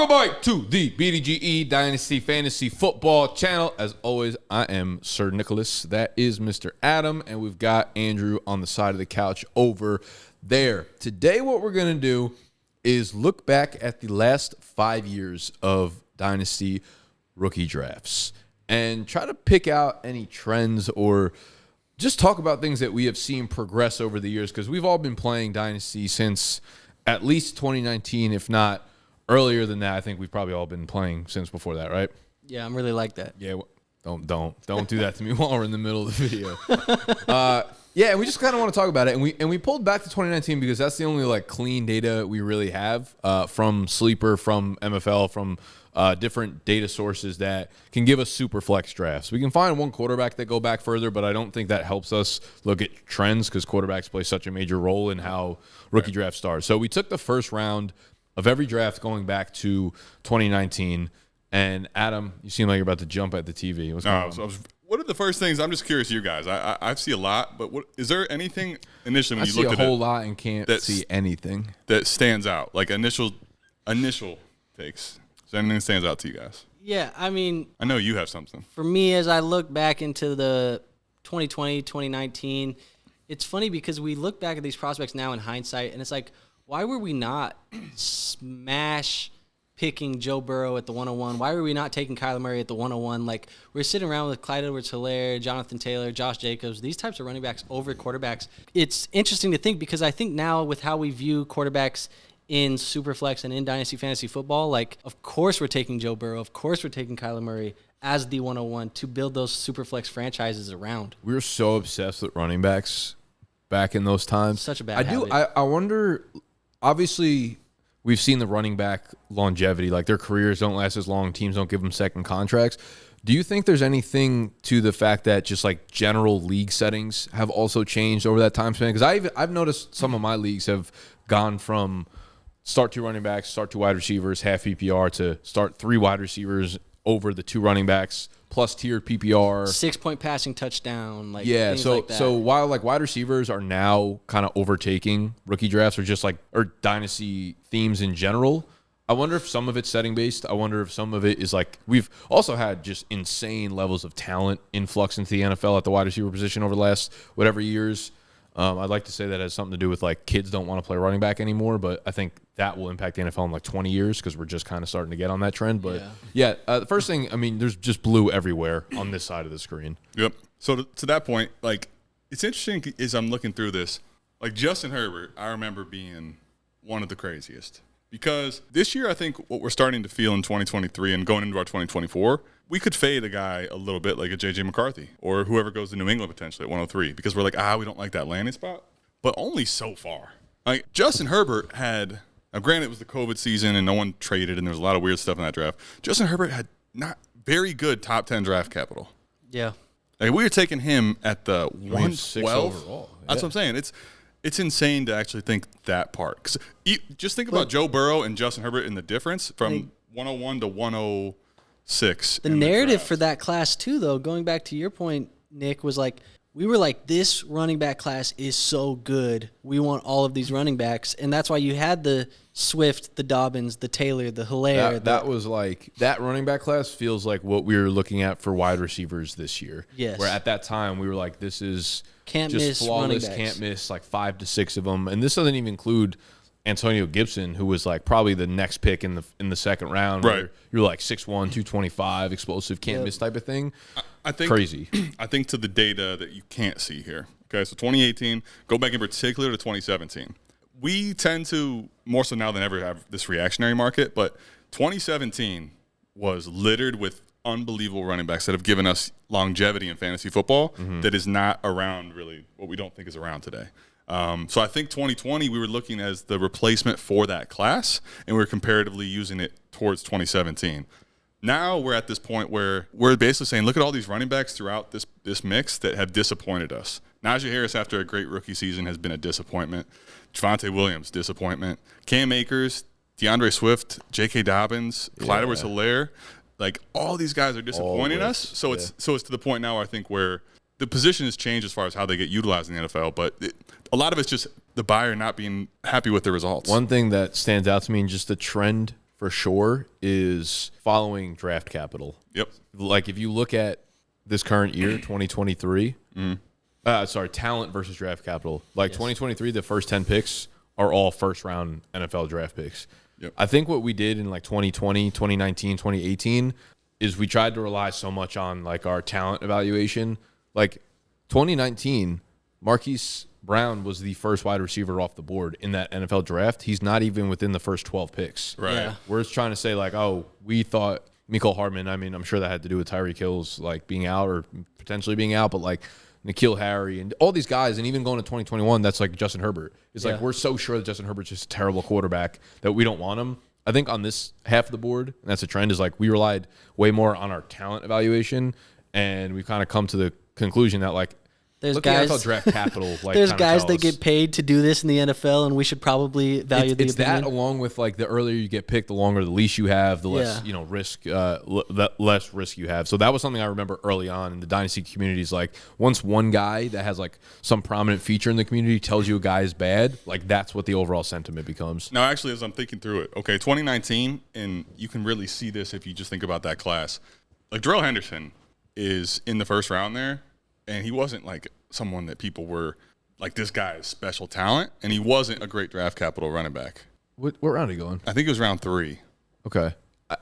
Welcome back to the BDGE Dynasty Fantasy Football channel. As always, I am Sir Nicholas. That is Mr. Adam, and we've got Andrew on the side of the couch over there. Today, what we're going to do is look back at the last 5 years of Dynasty rookie drafts and try to pick out any trends or just talk about things that we have seen progress over the years, because we've all been playing Dynasty since at least 2019, if not earlier than that. I think we've probably all been playing since before that, right? Yeah, I'm really like that. Yeah, don't do that to me while we're in the middle of the video. Yeah, and we just kind of want to talk about it, and we pulled back to 2019 because that's the only like clean data we really have from Sleeper, from MFL, from different data sources that can give us super flex drafts. We can find one quarterback that go back further, but I don't think that helps us look at trends because quarterbacks play such a major role in how rookie drafts start. So we took the first round of every draft going back to 2019. And Adam, you seem like you're about to jump at the TV. What's going on? What are the first things? I'm just curious, you guys. I see a lot, but is there anything initially when you looked at it? I see a whole lot and can't see anything that stands out, like initial takes? Is there anything that stands out to you guys? Yeah, I mean, I know you have something. For me, as I look back into the 2020, 2019, it's funny because we look back at these prospects now in hindsight, and it's like, why were we not smash picking Joe Burrow at the 101? Why were we not taking Kyler Murray at the 101? Like, we're sitting around with Clyde Edwards-Helaire, Jonathan Taylor, Josh Jacobs, these types of running backs over quarterbacks. It's interesting to think because I think now with how we view quarterbacks in Superflex and in Dynasty Fantasy Football, like, of course we're taking Joe Burrow, of course we're taking Kyler Murray as the 101 to build those Superflex franchises around. We were so obsessed with running backs back in those times. Such a bad habit. I wonder, obviously, we've seen the running back longevity. Like, their careers don't last as long. Teams don't give them second contracts. Do you think there's anything to the fact that just, like, general league settings have also changed over that time span? Because I've noticed some of my leagues have gone from start 2 running backs, start 2 wide receivers, half PPR, to start 3 wide receivers over the 2 running backs, plus tiered PPR. 6-point passing touchdown. Like, yeah, things so like that. so while like wide receivers are now kind of overtaking rookie drafts or dynasty themes in general, I wonder if some of it's setting based. I wonder if some of it is like we've also had just insane levels of talent influx into the NFL at the wide receiver position over the last whatever years. I'd like to say that has something to do with like kids don't want to play running back anymore, but I think that will impact the NFL in like 20 years because we're just kind of starting to get on that trend. But yeah, the first thing, I mean, there's just blue everywhere on this side of the screen. Yep. So to that point, like, it's interesting as I'm looking through this, like Justin Herbert, I remember being one of the craziest because this year I think what we're starting to feel in 2023 and going into our 2024, we could fade a guy a little bit like a J.J. McCarthy or whoever goes to New England potentially at 103 because we're like, we don't like that landing spot. But only so far. Like, Justin Herbert had – now, granted, it was the COVID season and no one traded and there was a lot of weird stuff in that draft. Justin Herbert had not very good top 10 draft capital. Yeah. Like, we were taking him at the 112 overall. Yeah. That's what I'm saying. It's insane to actually think that part. Because just think about Joe Burrow and Justin Herbert and the difference from 101 to 106. The narrative for that class, too, though, going back to your point, Nick, was like, we were like, this running back class is so good. We want all of these running backs. And that's why you had the Swift, the Dobbins, the Taylor, the Helaire. That was like, that running back class feels like what we were looking at for wide receivers this year. Yes. Where at that time we were like, this is can't just miss flawless, running backs. can't miss like 5 to 6 of them. And this doesn't even include Antonio Gibson, who was like probably the next pick in the second round. Right. You're like 6'1", 225, explosive, can't miss type of thing. I think crazy. I think to the data that you can't see here. Okay, so 2018, go back in particular to 2017. We tend to, more so now than ever, have this reactionary market, but 2017 was littered with unbelievable running backs that have given us longevity in fantasy football that is not around really what we don't think is around today. So I think 2020 we were looking as the replacement for that class, and we were comparatively using it towards 2017. Now we're at this point where we're basically saying, look at all these running backs throughout this mix that have disappointed us. Najee Harris, after a great rookie season, has been a disappointment. Javonte Williams, disappointment. Cam Akers, DeAndre Swift, J.K. Dobbins, Clyde Edwards-Helaire. Like, all these guys are disappointing us. So it's to the point now, I think, where the position has changed as far as how they get utilized in the NFL, but a lot of it's just the buyer not being happy with the results. One thing that stands out to me, and just the trend for sure is following draft capital. Yep. Like if you look at this current year, 2023, talent versus draft capital. Like 2023, the first 10 picks are all first round NFL draft picks. Yep. I think what we did in like 2020, 2019, 2018 is we tried to rely so much on like our talent evaluation. Like 2019, Marquise Brown was the first wide receiver off the board in that NFL draft. He's not even within the first 12 picks. Right. Yeah. We're just trying to say like, oh, we thought Mecole Hardman, I mean, I'm sure that had to do with Tyreek Hill's like being out or potentially being out, but like N'Keal Harry and all these guys, and even going to 2021, that's like Justin Herbert. It's like we're so sure that Justin Herbert's just a terrible quarterback that we don't want him. I think on this half of the board, and that's a trend, is like we relied way more on our talent evaluation, and we've kind of come to the conclusion that like There's look guys, at NFL draft capital. Like there's kinda guys tells that us. get paid to do this in the NFL, and we should probably value It's the that opinion. along with like the earlier you get picked, the longer the leash you have, the less risk, the less risk you have. So that was something I remember early on in the dynasty communities. Like once one guy that has like some prominent feature in the community tells you a guy is bad, like that's what the overall sentiment becomes. Now, actually, as I'm thinking through it, okay, 2019, and you can really see this if you just think about that class. Like Darrell Henderson is in the first round there, and he wasn't like someone that people were like, this guy is special talent, and he wasn't a great draft capital running back. What round are you going? I think it was round 3 Okay.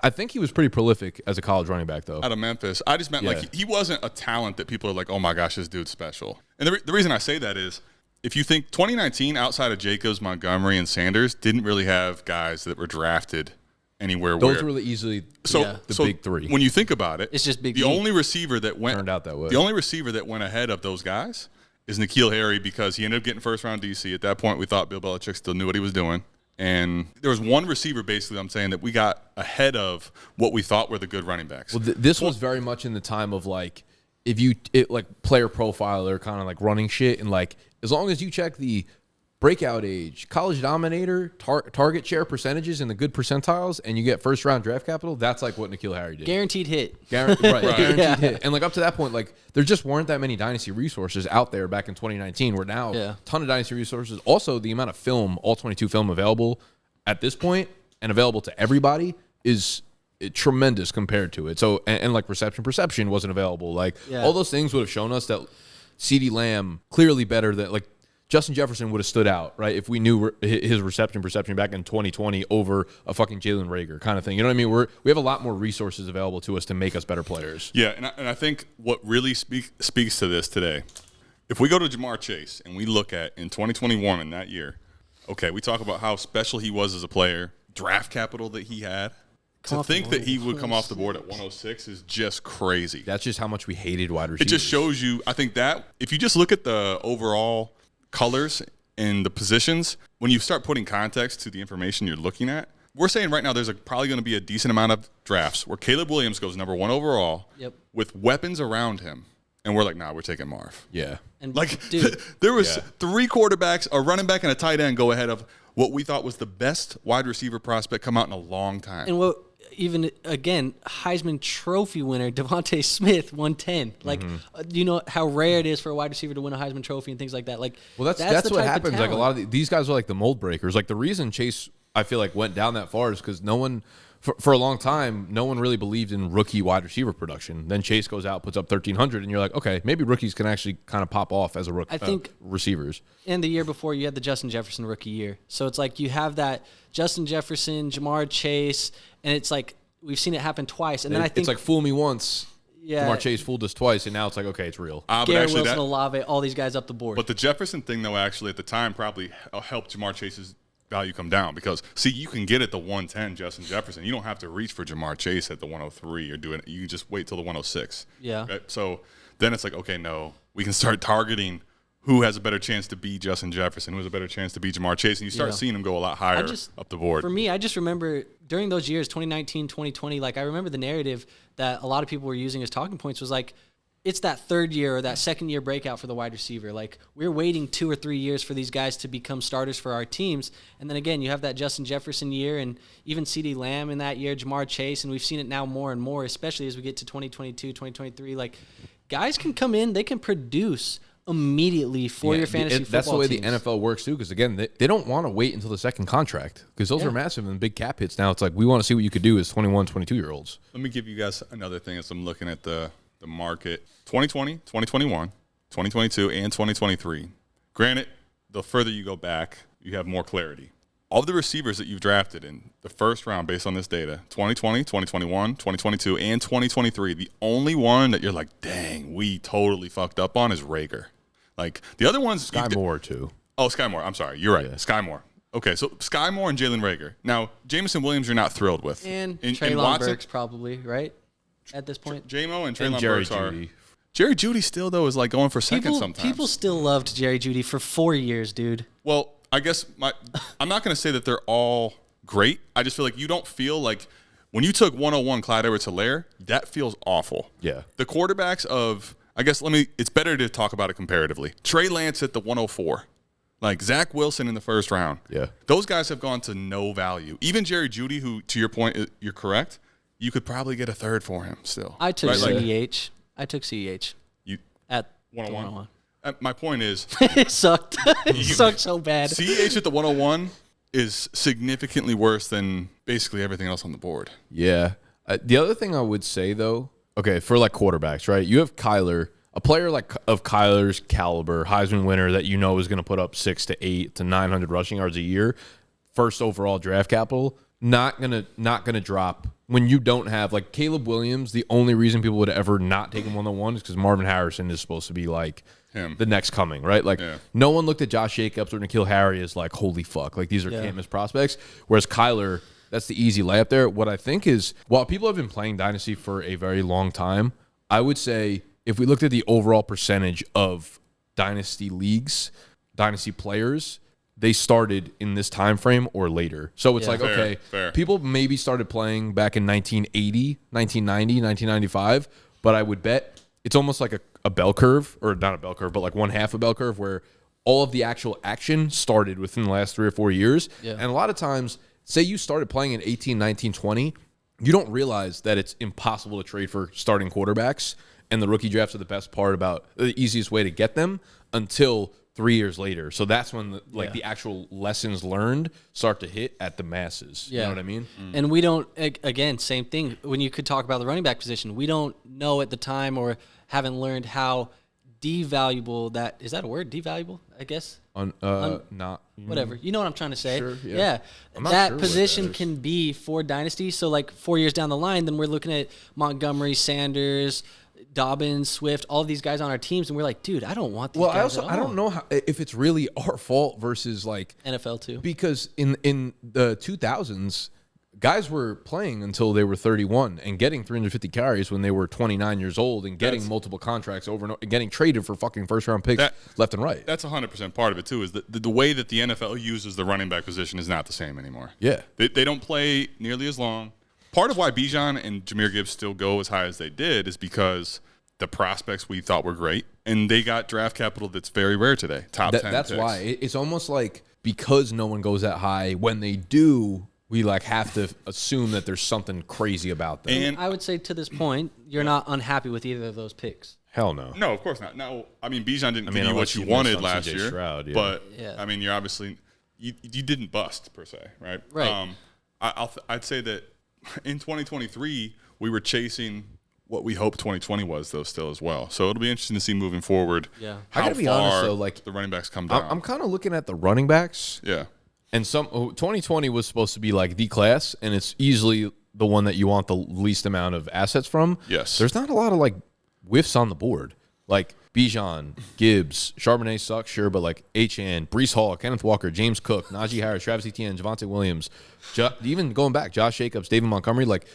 I think he was pretty prolific as a college running back, though. out of Memphis. I just meant like he wasn't a talent that people are like, oh my gosh, this dude's special. And the reason I say that is if you think 2019, outside of Jacobs, Montgomery, and Sanders, didn't really have guys that were drafted anywhere. Those were easily the big three. When you think about it, It's just Big the D. only receiver that went Turned out that way. The only receiver that went ahead of those guys is N'Keal Harry, because he ended up getting first round DC. At that point, we thought Bill Belichick still knew what he was doing. And there was one receiver, basically, I'm saying, that we got ahead of what we thought were the good running backs. Well, this was very much in the time of like, like player profile or kind of like running shit. And like, as long as you check the breakout age, college dominator, target share percentages in the good percentiles, and you get first round draft capital, that's like what N'Keal Harry did. Guaranteed hit. Guaranteed Yeah. hit. And like up to that point, like there just weren't that many dynasty resources out there back in 2019. Where now a ton of dynasty resources. Also, the amount of film, all 22 film available at this point and available to everybody is tremendous compared to it. So and like perception wasn't available. Like all those things would have shown us that CeeDee Lamb clearly better than like Justin Jefferson would have stood out, right? If we knew his reception perception back in 2020 over a fucking Jalen Reagor kind of thing. You know what I mean? We have a lot more resources available to us to make us better players. Yeah, and I think what really speaks to this today, if we go to Jamar Chase and we look at in 2021 in that year, okay, we talk about how special he was as a player, draft capital that he had. To think that he would come off the board at 106 is just crazy. That's just how much we hated wide receivers. It just shows you, I think that if you just look at the overall colors and the positions, when you start putting context to the information you're looking at, we're saying right now there's probably going to be a decent amount of drafts where Caleb Williams goes number 1 overall with weapons around him. And we're like, nah, we're taking Marv. Yeah. And like, dude, there was 3 quarterbacks, a running back, and a tight end go ahead of what we thought was the best wide receiver prospect come out in a long time. and what even again, Heisman Trophy winner Devontae Smith 110. Like, you know how rare it is for a wide receiver to win a Heisman Trophy and things like that. Like, Well, that's what happens. Like a lot of these guys are like the mold breakers. Like the reason Chase, I feel like, went down that far is because no one, for a long time, no one really believed in rookie wide receiver production. Then Chase goes out, puts up 1,300, and you're like, okay, maybe rookies can actually kind of pop off as a rookie. I think receivers. And the year before, you had the Justin Jefferson rookie year. So it's like you have that Justin Jefferson, Jamar Chase, and it's like we've seen it happen twice. And then I think it's like fool me once. Yeah. Jamar Chase fooled us twice, and now it's like, okay, it's real. But Garrett actually Wilson, Olave, all these guys up the board. But the Jefferson thing, though, actually at the time probably helped Jamar Chase's value come down because, see, you can get at the 110 Justin Jefferson. You don't have to reach for Jamar Chase at the 103 or do it. You just wait till the 106. Yeah. Right? So then it's like, okay, no, we can start targeting who has a better chance to be Justin Jefferson, who has a better chance to be Jamar Chase, and you start seeing them go a lot higher up the board. For me, I just remember during those years, 2019, 2020, like I remember the narrative that a lot of people were using as talking points was like, it's that third year or that second year breakout for the wide receiver. Like we're waiting 2 or 3 years for these guys to become starters for our teams. And then again, you have that Justin Jefferson year and even CeeDee Lamb in that year, Jamar Chase. And we've seen it now more and more, especially as we get to 2022, 2023. Like guys can come in, they can produce immediately for your fantasy football That's the way teams. the NFL works too, because again, they don't want to wait until the second contract because those are massive and big cap hits. Now it's like we want to see what you could do as 21, 22-year-olds. Let me give you guys another thing as I'm looking at the market. 2020, 2021, 2022, and 2023. Granted, the further you go back, you have more clarity. All the receivers that you've drafted in the first round based on this data, 2020, 2021, 2022, and 2023, the only one that you're like, dang, we totally fucked up on is Rager. Like, the other ones... Sky Moore, too. Oh, Sky Moore. I'm sorry. You're right. Yeah. Sky Moore. Okay, so Sky Moore and Jalen Rager. Now, Jameson Williams you're not thrilled with. And in Treylon Watson, Burks probably, right? At this point. J-Mo and And Treylon Jerry Burks are... Jeudy. Jerry Jeudy still, though, is like going for second sometimes. People still loved Jerry Jeudy for 4 years, dude. Well, I guess I'm not going to say that they're all great. I just feel like you don't feel like when you took 101 Clyde Edwards-Helaire, that feels awful. Yeah. The quarterbacks of, I guess it's better to talk about it comparatively. Trey Lance at the 104. Like Zach Wilson in the first round. Yeah. Those guys have gone to no value. Even Jerry Jeudy, who, to your point, you're correct, you could probably get a third for him still. I took Right? Like, CEH. I took CEH you, at 101. My point is, It sucked. It sucked so bad. CEH at the 101 is significantly worse than basically everything else on the board. Yeah. The other thing I would say, though, okay, for like quarterbacks, right? You have Kyler, a player like of Kyler's caliber, Heisman winner that you know is going to put up 600 to 800 to 900 rushing yards a year, first overall draft capital, not gonna drop when you don't have like Caleb Williams. The only reason people would ever not take him 101 is because Marvin Harrison is supposed to be like the next coming, right? Like no one looked at Josh Jacobs or N'Keal Harry as like holy fuck, like these are can't miss prospects. Whereas Kyler, that's the easy layup there. What I think is, while people have been playing Dynasty for a very long time, I would say if we looked at the overall percentage of Dynasty leagues, Dynasty players, they started in this time frame or later. So it's like, okay, people maybe started playing back in 1980, 1990, 1995, but I would bet it's almost like a bell curve, or not a bell curve, but like one half a bell curve where all of the actual action started within the last 3 or 4 years. Yeah. And a lot of times, say you started playing in 18, 19, 20, you don't realize that it's impossible to trade for starting quarterbacks, and the rookie drafts are the best part about the easiest way to get them until 3 years later. So that's when the actual lessons learned start to hit at the masses. You know what I mean? And we don't, again, same thing. When you could talk about the running back position, we don't know at the time or haven't learned how devaluable that, is that a word? Devaluable, I guess? Not. Whatever. You know what I'm trying to say? Sure, yeah. That sure position can be for Dynasty. So like 4 years down the line, then we're looking at Montgomery, Sanders, Dobbins, Swift, all of these guys on our teams, and we're like, dude, I don't want these guys at all. I don't know if it's really our fault versus like NFL too, because in the 2000s, guys were playing until they were 31 and getting 350 carries when they were 29 years old and getting multiple contracts over and over, and getting traded for fucking first round picks left and right. That's 100% part of it too. Is the way that the NFL uses the running back position is not the same anymore. Yeah, they don't play nearly as long. Part of why Bijan and Jahmyr Gibbs still go as high as they did is because the prospects we thought were great, and they got draft capital that's very rare today. Top 10 That's picks. why. It's almost like because no one goes that high, when they do, we like have to assume that there's something crazy about them. And I would say to this point, you're not unhappy with either of those picks. Hell no. No, of course not. No, I mean, Bijan didn't give you what you wanted last year, Stroud, but I mean, you're obviously you didn't bust per se, right? Right. I'd say that in 2023 we were chasing what we hope 2020 was, though, still as well. So it'll be interesting to see moving forward. Yeah, how I gotta be far honest though, like the running backs come down. I'm kind of looking at the running backs. Yeah. And 2020 was supposed to be like the class, and it's easily the one that you want the least amount of assets from. Yes. There's not a lot of like whiffs on the board. Like Bijan, Gibbs, Charbonnet sucks, sure, but like Achane, Breece Hall, Kenneth Walker, James Cook, Najee Harris, Travis Etienne, Javonte Williams, even going back, Josh Jacobs, David Montgomery, like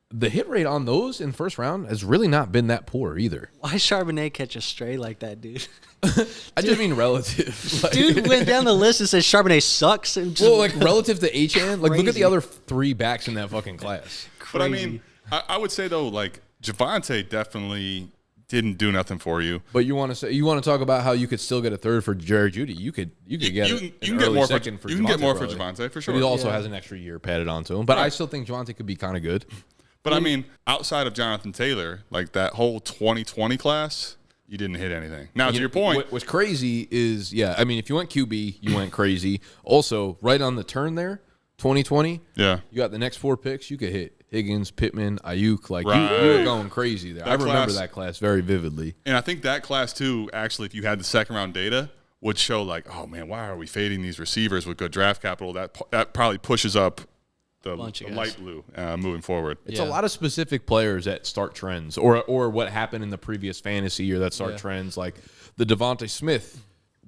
the hit rate on those in first round has really not been that poor either. Why Charbonnet catch a stray like that, dude? I just mean relative. Like, dude went down the list and said Charbonnet sucks. And just, well, like relative to Achane, like look at the other 3 backs in that fucking class. But I mean, I would say though, like Javonte definitely didn't do nothing for you. But you want to talk about how you could still get a third for Jerry Jeudy. You can get more for Javonte for sure. But he also has an extra year padded onto him. But I still think Javonte could be kind of good. But I mean, outside of Jonathan Taylor, like that whole 2020 class, you didn't hit anything. Now, to your point. What's crazy is, I mean, if you went QB, you went crazy. Also, right on the turn there, 2020, you got the next 4 picks, you could hit Higgins, Pittman, Ayuk. Like, you were going crazy there. I remember that class very vividly. And I think that class, too, actually, if you had the second-round data, would show, like, oh, man, why are we fading these receivers with good draft capital? That probably pushes up the light blue moving forward. It's a lot of specific players that start trends, or what happened in the previous fantasy year that start trends, like the Devontae Smith.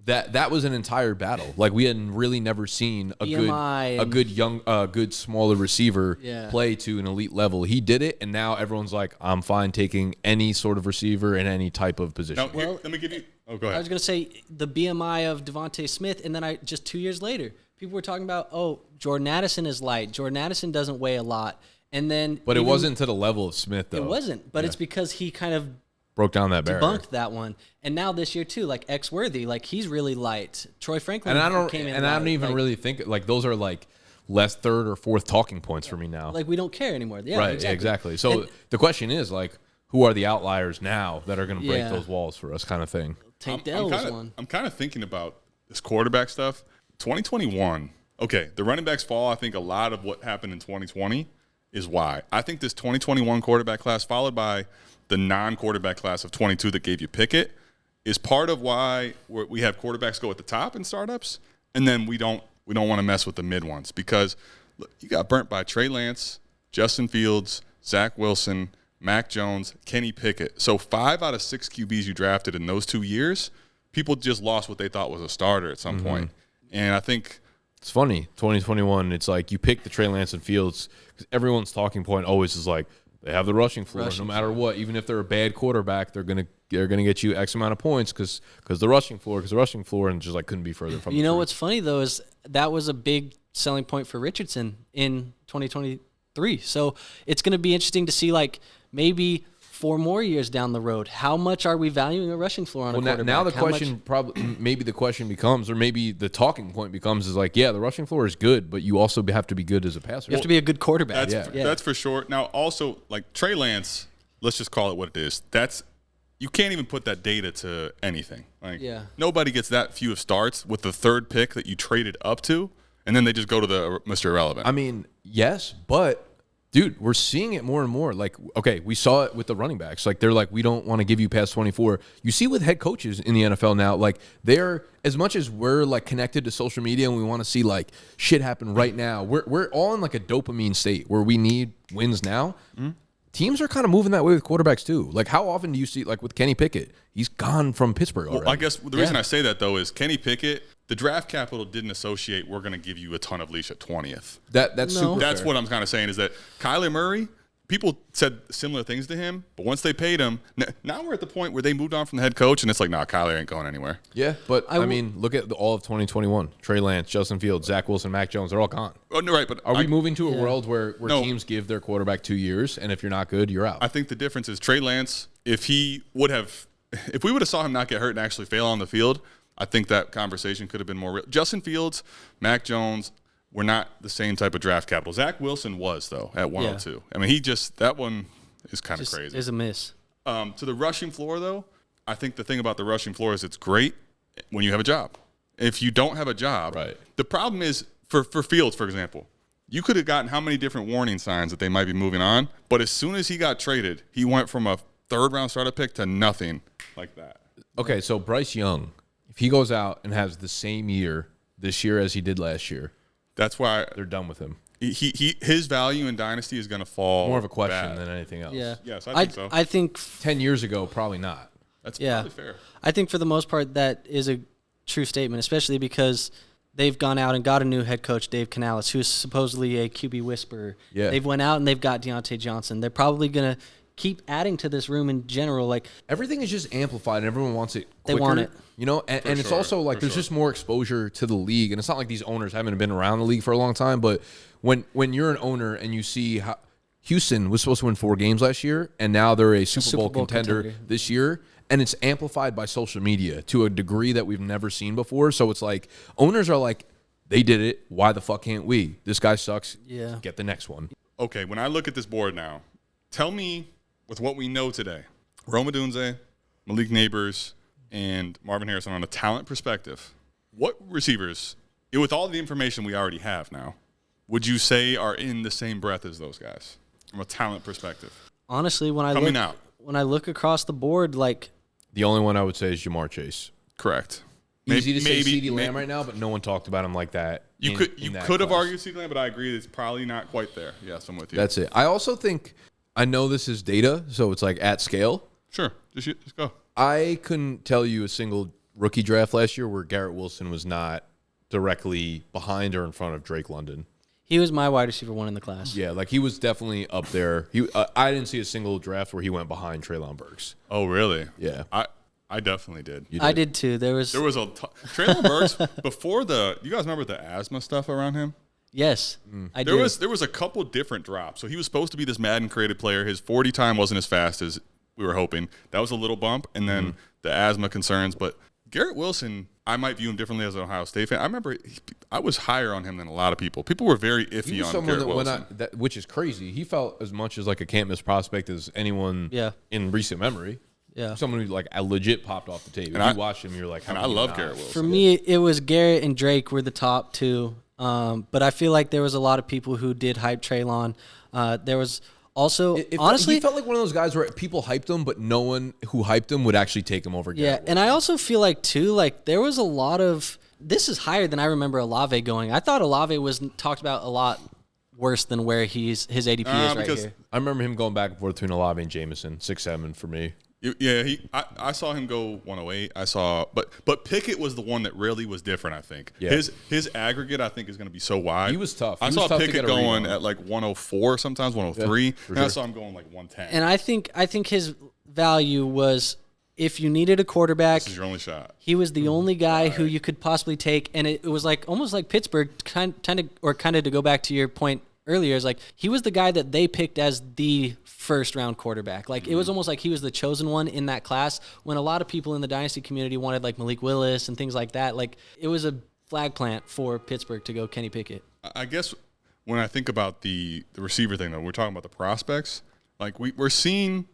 That was an entire battle. Like, we hadn't really never seen a good smaller receiver play to an elite level. He did it, and now everyone's like, I'm fine taking any sort of receiver in any type of position. Now, let me give you. Oh, go ahead. I was gonna say the BMI of Devontae Smith, and then just 2 years later, people were talking about, Jordan Addison is light. Jordan Addison doesn't weigh a lot, and then it wasn't to the level of Smith though. It wasn't, but it's because he kind of broke down that barrier. Debunked that one. And now this year too, like X-Worthy, like he's really light. Troy Franklin I don't even really think like those are like less third or fourth talking points for me now. Like we don't care anymore. Yeah, right, exactly. So the question is like, who are the outliers now that are going to break those walls for us, kind of thing? Tank Dell was one. I'm kind of thinking about this quarterback stuff. 2021. Okay, the running backs fall. I think a lot of what happened in 2020 is why. I think this 2021 quarterback class, followed by the non-quarterback class of 22 that gave you Pickett, is part of why we have quarterbacks go at the top in startups, and then we don't want to mess with the mid ones because look, you got burnt by Trey Lance, Justin Fields, Zach Wilson, Mac Jones, Kenny Pickett. So 5 out of 6 QBs you drafted in those 2 years, people just lost what they thought was a starter at some point. And I think it's funny, 2021, it's like you pick the Trey Lance and Fields because everyone's talking point always is like they have the rushing floor no matter what. Even if they're a bad quarterback, they're gonna get you X amount of points because the rushing floor, and just like couldn't be further from. You know what's funny though is that was a big selling point for Richardson in 2023. So it's going to be interesting to see like maybe 4 more years down the road, how much are we valuing a rushing floor on a quarterback? Now the question maybe the question becomes, or maybe the talking point becomes, is like, the rushing floor is good, but you also have to be good as a passer. You have to be a good quarterback. That's for sure. Now, also, like Trey Lance, let's just call it what it is. You can't even put that data to anything. Like, nobody gets that few of starts with the 3rd pick that you traded up to, and then they just go to the Mr. Irrelevant. I mean, yes, but dude, we're seeing it more and more. Like, okay, we saw it with the running backs. Like, they're like, we don't want to give you past 24. You see with head coaches in the NFL now, like, they're, as much as we're, like, connected to social media and we want to see, like, shit happen right now, we're all in, like, a dopamine state where we need wins now. Teams are kind of moving that way with quarterbacks, too. Like, how often do you see, like, with Kenny Pickett, he's gone from Pittsburgh already. Well, I guess the reason I say that, though, is Kenny Pickett, the draft capital didn't associate we're going to give you a ton of leash at 20th. That's super That's fair. what I'm kind of saying is that Kyler Murray, people said similar things to him, but once they paid him, now we're at the point where they moved on from the head coach, and it's like, nah, Kyler ain't going anywhere. Yeah, but I mean, look at all of 2021. Trey Lance, Justin Fields, Zach Wilson, Mac Jones, they're all gone. Oh, no, right, but are we moving to a world where teams give their quarterback 2 years, and if you're not good, you're out? I think the difference is Trey Lance, if we would have saw him not get hurt and actually fail on the field, I think that conversation could have been more real. Justin Fields, Mac Jones were not the same type of draft capital. Zach Wilson was, though, at 102. I mean, that one is kind of crazy. Is a miss. To the rushing floor, though, I think the thing about the rushing floor is it's great when you have a job. If you don't have a job, the problem is for Fields, for example, you could have gotten how many different warning signs that they might be moving on, but as soon as he got traded, he went from a 3rd-round starter pick to nothing like that. Okay, so Bryce Young, if he goes out and has the same year this year as he did last year, that's why they're done with him. His value in Dynasty is going to fall. More of a question than anything else. Yeah. Yes, I think so. I think 10 years ago, probably not. That's probably fair. I think for the most part that is a true statement, especially because they've gone out and got a new head coach, Dave Canales, who's supposedly a QB whisperer. Yeah. They've went out and they've got Deontay Johnson. They're probably going to keep adding to this room in general. Like everything is just amplified and everyone wants it quicker. They want it. You know, and it's also like there's just more exposure to the league. And it's not like these owners haven't been around the league for a long time, but when you're an owner and you see how Houston was supposed to win 4 games last year, and now they're a Super Bowl contender this year, and it's amplified by social media to a degree that we've never seen before. So it's like owners are like, they did it. Why the fuck can't we? This guy sucks. Yeah. Get the next one. Okay, when I look at this board now, tell me with what we know today, Rome Odunze, Malik Neighbors, and Marvin Harrison on a talent perspective, what receivers, with all the information we already have now, would you say are in the same breath as those guys from a talent perspective? Honestly, when I look across the board, like the only one I would say is Jamar Chase. Correct. Easy to say CeeDee Lamb right now, but no one talked about him like that. You could have argued CeeDee Lamb, but I agree it's probably not quite there. Yes, I'm with you. That's it. I also think, I know this is data, so it's like at scale. Sure. Just go. I couldn't tell you a single rookie draft last year where Garrett Wilson was not directly behind or in front of Drake London. He was my wide receiver 1 in the class. Yeah, like he was definitely up there. I didn't see a single draft where he went behind Treylon Burks. Oh, really? Yeah. I definitely did. I did too. There was Treylon Burks before you guys remember the asthma stuff around him? Yes, I did. There was a couple different drops. So he was supposed to be this Madden created player. His 40 time wasn't as fast as we were hoping. That was a little bump, and then the asthma concerns. But Garrett Wilson, I might view him differently as an Ohio State fan. I remember I was higher on him than a lot of people. People were very iffy on Garrett Wilson. Which is crazy. He felt as much as like a can't miss prospect as anyone in recent memory. Yeah. Someone who like legit popped off the tape. If you watched him, you're like, I love Garrett Wilson. For me, it was Garrett and Drake were the top two. But I feel like there was a lot of people who did hype Treylon. There was also, honestly, he felt like one of those guys where people hyped him, but no one who hyped him would actually take him over. Yeah, and I also feel like too, like there was a lot of. This is higher than I remember Olave going. I thought Olave was talked about a lot worse than where his ADP is right here. I remember him going back and forth between Olave and Jameson, 6'7" for me. Yeah, I saw him go 108. But Pickett was the one that really was different, I think. Yeah. His aggregate, I think, is going to be so wide. He was tough. I saw Pickett going at like 104 sometimes, 103, and I saw him going like 110. And I think his value was if you needed a quarterback, this is your only shot. He was the only guy who you could possibly take, and it was like almost like Pittsburgh, kind of to go back to your point earlier, is like he was the guy that they picked as the first round quarterback. Like it was almost like he was the chosen one in that class when a lot of people in the Dynasty community wanted like Malik Willis and things like that. Like it was a flag plant for Pittsburgh to go Kenny Pickett. I guess when I think about the receiver thing though, we're talking about the prospects. Like we're seeing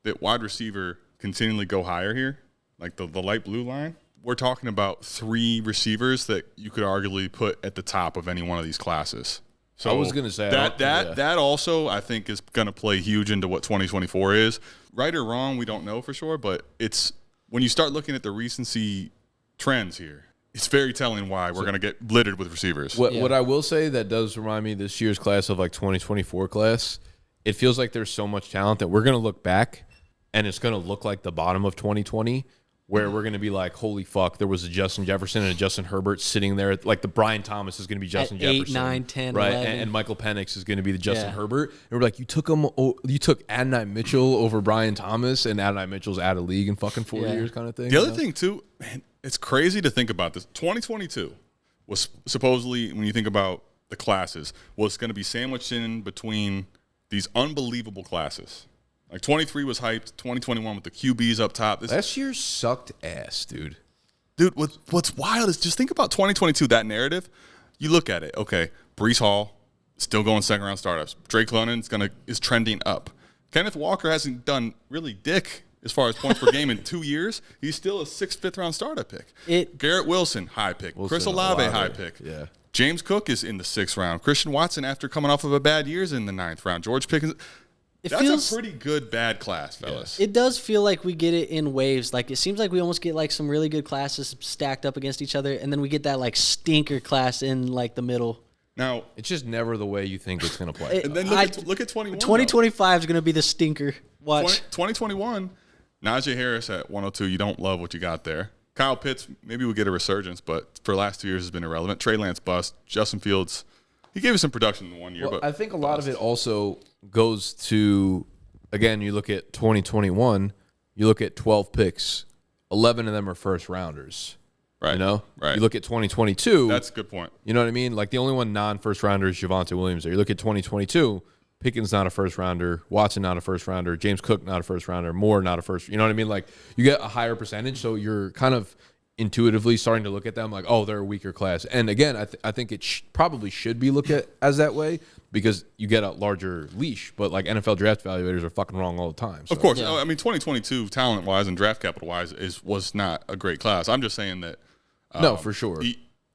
that wide receiver continually go higher here, like the light blue line. We're talking about 3 receivers that you could arguably put at the top of any one of these classes. So I was going to say that also I think is going to play huge into what 2024 is. Right or wrong, we don't know for sure, but it's when you start looking at the recency trends here, it's very telling why we're going to get littered with receivers. What I will say that does remind me this year's class of like 2024 class, it feels like there's so much talent that we're going to look back and it's going to look like the bottom of 2020. Where we're going to be like, holy fuck, there was a Justin Jefferson and a Justin Herbert sitting there. Like the Brian Thomas is going to be Justin at Jefferson. 8, 9, 10, right? 11. And Michael Penix is going to be the Justin Herbert. And we're like, you took Adonai Mitchell over Brian Thomas, and Adonai Mitchell's out of league in fucking 4 years kind of thing. The other thing, too, man, it's crazy to think about this. 2022 was supposedly, when you think about the classes, was going to be sandwiched in between these unbelievable classes. Like 23 was hyped, 2021 with the QBs up top. Last year sucked ass, dude. Dude, what's wild is just think about 2022, that narrative. You look at it, okay, Breece Hall, still going second-round startups. Drake London is trending up. Kenneth Walker hasn't done really dick as far as points per game in 2 years. He's still a 6th, 5th-round startup pick. Garrett Wilson, high pick. Chris Olave, high pick. Yeah. James Cook is in the 6th round. Christian Watson, after coming off of a bad year, is in the 9th round. George Pickens. That's a pretty good bad class, fellas. It does feel like we get it in waves. Like it seems like we almost get like some really good classes stacked up against each other, and then we get that like stinker class in like the middle. Now it's just never the way you think it's going to play. And then look at 21. 2025 is going to be the stinker. Watch 2021. Najee Harris at 102. You don't love what you got there. Kyle Pitts, maybe we'll get a resurgence, but for the last 2 years has been irrelevant. Trey Lance bust. Justin Fields. He gave us some production in 1 year, but I think a lot of it also goes to, again, you look at 2021, you look at 12 picks, 11 of them are first rounders. Right. You know? Right. You look at 2022. That's a good point. You know what I mean? Like the only one non-first rounder is Javonte Williams there. You look at 2022, Pickens not a first rounder, Watson not a first rounder, James Cook not a first rounder, Moore not a first. You know what I mean? Like you get a higher percentage, so you're kind of intuitively starting to look at them like, oh, they're a weaker class. And again, I think it probably should be looked at as that way. because you get a larger leash. But like NFL draft evaluators are fucking wrong all the time. So. Of course. I mean, 2022 talent-wise and draft capital-wise was not a great class. I'm just saying that. No, for sure.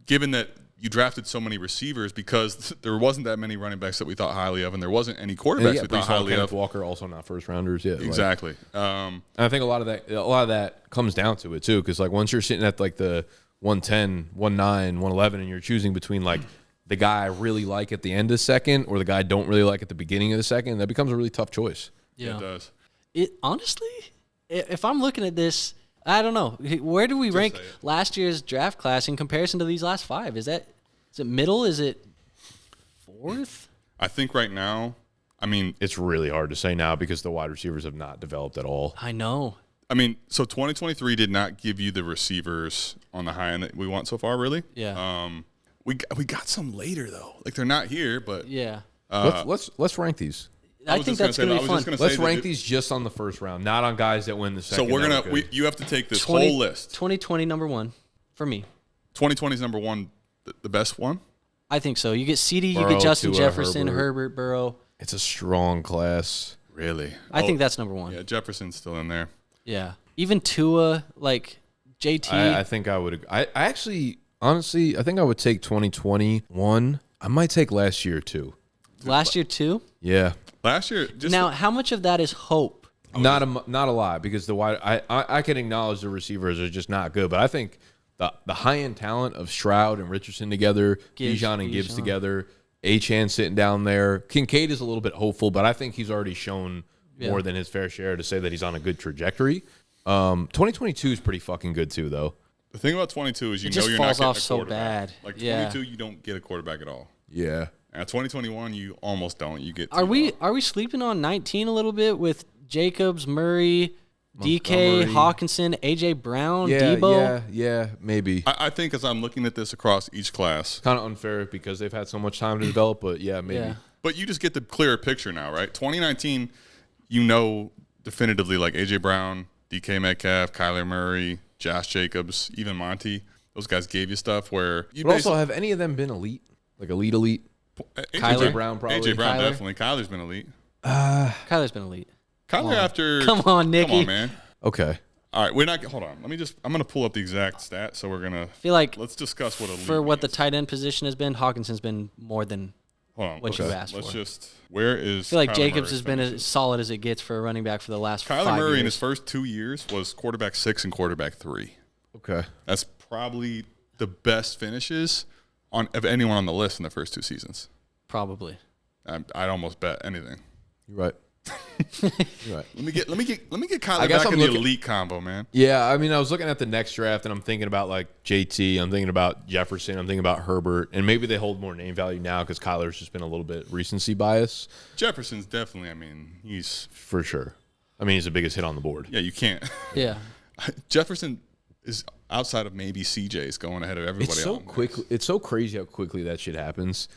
Given that you drafted so many receivers because there wasn't that many running backs that we thought highly of, and there wasn't any quarterbacks we thought highly Kenneth of. Walker also not first rounders. Yeah, Exactly. And I think a lot of that comes down to it too, because like once you're sitting at like the 110, 19, 111, and you're choosing between like the guy I really like at the end of the second or the guy I don't really like at the beginning of the second, that becomes a really tough choice. Yeah, it does. It honestly, if I'm looking at this, I don't know. Where do we rank last year's draft class in comparison to these last 5? Is it middle? Is it 4th? I think right now, I mean, it's really hard to say now because the wide receivers have not developed at all. I know. I mean, so 2023 did not give you the receivers on the high end that we want so far, really. Yeah. We got some later though. Like they're not here, but yeah. Let's rank these. I think that's going to be fun. Let's rank these just on the first round, not on guys that win the second. So we're you have to take this whole list. 2020 number 1 for me. 2020 is number 1, the best one. I think so. You get CD, Burrow, you get Justin Tua, Jefferson, Herbert, Burrow. It's a strong class. Really? I think that's number 1. Yeah, Jefferson's still in there. Yeah. Even Tua, like JT. I think I would. I actually, honestly, I think I would take 2021. I might take last year too. Last year too? Yeah. Last year, now, how much of that is hope? Not a lot, because I can acknowledge the receivers are just not good, but I think the high end talent of Stroud and Richardson together, Bijan and Gibbs together, Achane sitting down there. Kincaid is a little bit hopeful, but I think he's already shown more than his fair share to say that he's on a good trajectory. 2022 is pretty fucking good too, though. The thing about 22 is you're not getting falls off a so quarterback. bad. Like 22, you don't get a quarterback at all. Yeah. And 2021, you almost don't. You get. Are we sleeping on 19 a little bit with Jacobs, Murray, DK, Hawkinson, AJ Brown, Debo? Yeah, maybe. I think as I'm looking at this across each class, kind of unfair because they've had so much time to develop, but yeah, maybe. Yeah. But you just get the clearer picture now, right? 2019, you know definitively like AJ Brown, DK Metcalf, Kyler Murray, Josh Jacobs, even Monty. Those guys gave you stuff where you. But also, have any of them been elite? Like elite? AJ Brown probably. AJ Brown definitely. Kyler's been elite. Kyler's been elite. Kyler after. Come on, Nicky. Come on, man. Okay. All right, we're not. Hold on. I'm gonna pull up the exact stat. So we're gonna. Feel like let's discuss what elite for what the means. tight end position has been. Hawkinson's been more than what you asked let's for. just. Where is? I feel like Kyler Jacobs Murray has been finishes? as solid as it gets for a running back for the last 5 years. Kyler Murray in his first 2 years was quarterback 6 and quarterback 3. Okay. That's probably the best finishes of anyone on the list in the first 2 seasons. Probably. I'd almost bet anything. You're right. You're right. Let me get Kyler back in the elite combo, man. Yeah, I mean, I was looking at the next draft, and I'm thinking about like JT. I'm thinking about Jefferson. I'm thinking about Herbert, and maybe they hold more name value now because Kyler's just been a little bit recency bias. Jefferson's definitely. I mean, he's for sure. I mean, he's the biggest hit on the board. Yeah, you can't. Yeah. Jefferson is outside of maybe CJ's going ahead of everybody. It's so quick. It's so crazy how quickly that shit happens.